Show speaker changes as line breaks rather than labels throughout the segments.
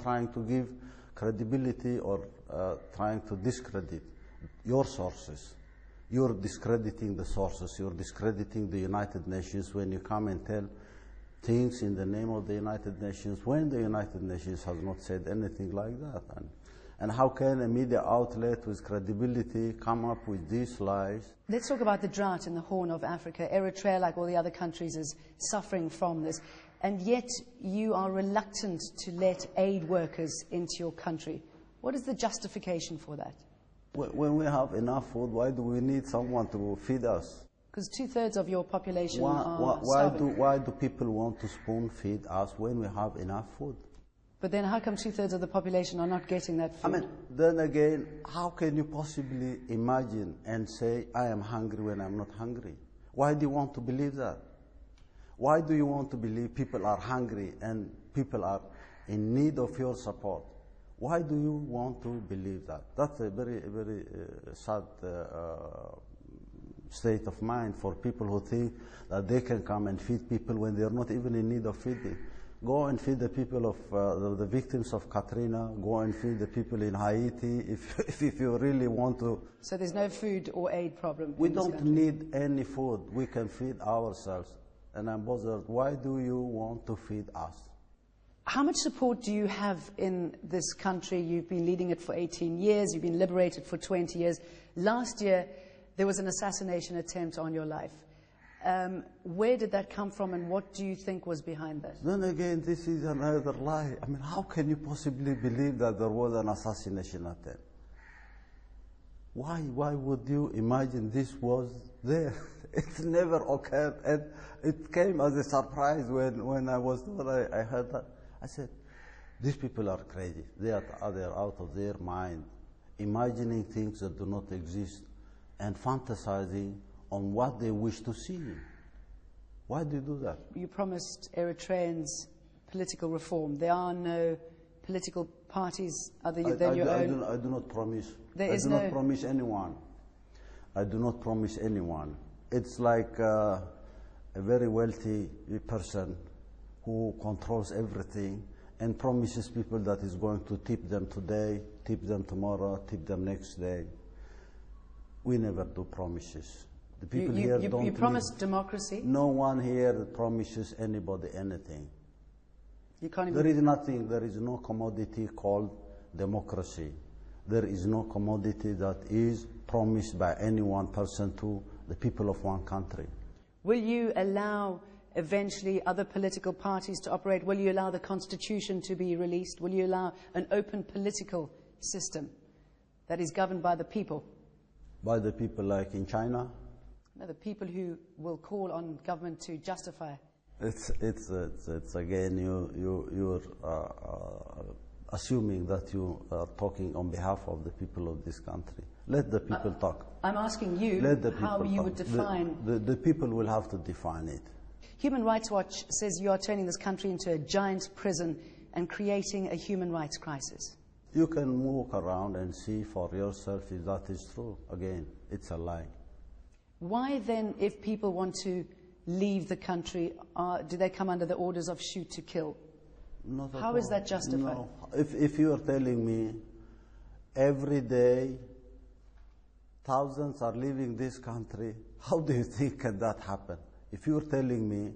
trying to give credibility or trying to discredit your sources. You're discrediting the sources. You're discrediting the United Nations when you come and tell things in the name of the United Nations when the United Nations has not said anything like that. And how can a media outlet with credibility come up with these lies?
Let's talk about the drought in the Horn of Africa. Eritrea, like all the other countries, is suffering from this. And yet you are reluctant to let aid workers into your country. What is the justification for that?
When we have enough food, why do we need someone to feed us?
Because 2/3 of your population are starving.
Why do people want to spoon feed us when we have enough food?
But then how come 2/3 of the population are not getting that food?
I mean, then again, how can you possibly imagine and say, I am hungry when I'm not hungry? Why do you want to believe that? Why do you want to believe people are hungry and people are in need of your support? Why do you want to believe that? That's a very, very sad state of mind for people who think that they can come and feed people when they're not even in need of feeding. Go and feed the people of the victims of Katrina. Go and feed the people in Haiti if you really want to.
So there's no food or aid problem?
We don't need any food. We can feed ourselves. And I'm bothered. Why do you want to feed us?
How much support do you have in this country? You've been leading it for 18 years. You've been liberated for 20 years. Last year, there was an assassination attempt on your life. Where did that come from, and what do you think was behind that?
Then again, this is another lie. I mean, how can you possibly believe that there was an assassination attempt? Why would you imagine this was there? It never occurred, and it came as a surprise when I was told. I heard that. I said, these people are crazy. They are out of their mind, imagining things that do not exist and fantasizing on what they wish to see. Why do you do that?
You promised Eritreans political reform. There are no political parties other than your own.
I do not promise.
I do
not promise anyone. I do not promise anyone. It's like a very wealthy person who controls everything and promises people that is going to tip them today, tip them tomorrow, tip them next day. We never do promises. The people here don't.
You promised democracy?
No one here promises anybody anything.
You can't even.
There is nothing. There is no commodity called democracy. There is no commodity that is promised by any one person to the people of one country.
Will you allow eventually other political parties to operate? Will you allow the constitution to be released? Will you allow an open political system that is governed by the people?
By the people like in China?
No, the people who will call on government to justify.
It's again, you're assuming that you are talking on behalf of the people of this country. Let the people talk.
I'm asking you how you would define.
The people will have to define it.
Human Rights Watch says you are turning this country into a giant prison and creating a human rights crisis.
You can walk around and see for yourself if that is true. Again, it's a lie.
Why then, if people want to leave the country, do they come under the orders of shoot to kill?
Not at
How
all.
is that justified?
No. If you are telling me every day thousands are leaving this country, how do you think can that happen? If you are telling me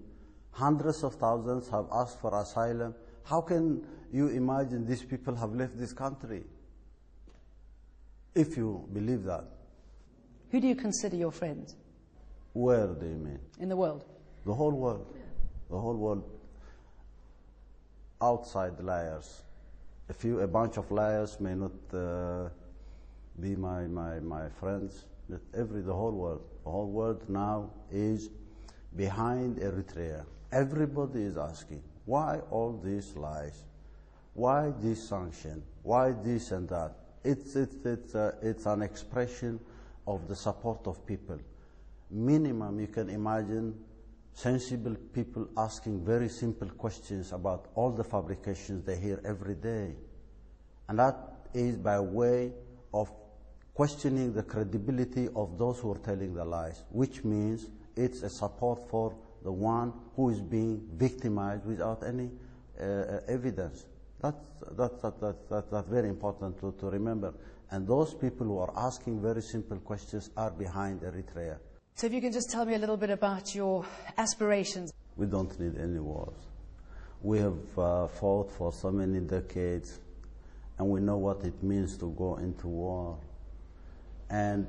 hundreds of thousands have asked for asylum, how can you imagine these people have left this country? If you believe that.
Who do you consider your friends?
Where do you mean?
In the world?
The whole world. The whole world. Outside liars. A bunch of liars may not be my friends, but the whole world. The whole world now is behind Eritrea. Everybody is asking, why all these lies? Why this sanction? Why this and that? It's an expression of the support of people. Minimum, you can imagine sensible people asking very simple questions about all the fabrications they hear every day. And that is by way of questioning the credibility of those who are telling the lies, which means it's a support for the one who is being victimized without any evidence. That's very important to remember. And those people who are asking very simple questions are behind Eritrea.
So if you can just tell me a little bit about your aspirations.
We don't need any wars. We have fought for so many decades, and we know what it means to go into war. And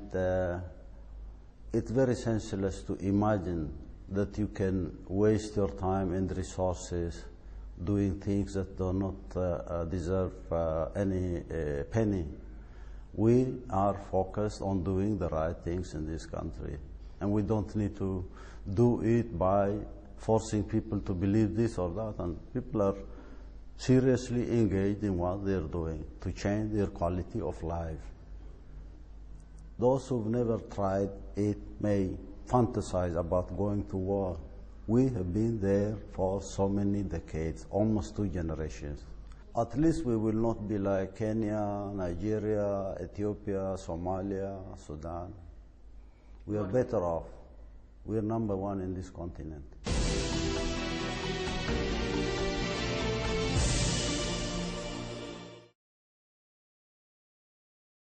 it's very senseless to imagine that you can waste your time and resources doing things that do not deserve any penny. We are focused on doing the right things in this country, and we don't need to do it by forcing people to believe this or that. And people are seriously engaged in what they're doing to change their quality of life. Those who've never tried it may fantasize about going to war. We have been there for so many decades, almost 2 generations. At least we will not be like Kenya, Nigeria, Ethiopia, Somalia, Sudan. We are better off. We are number 1 in this continent.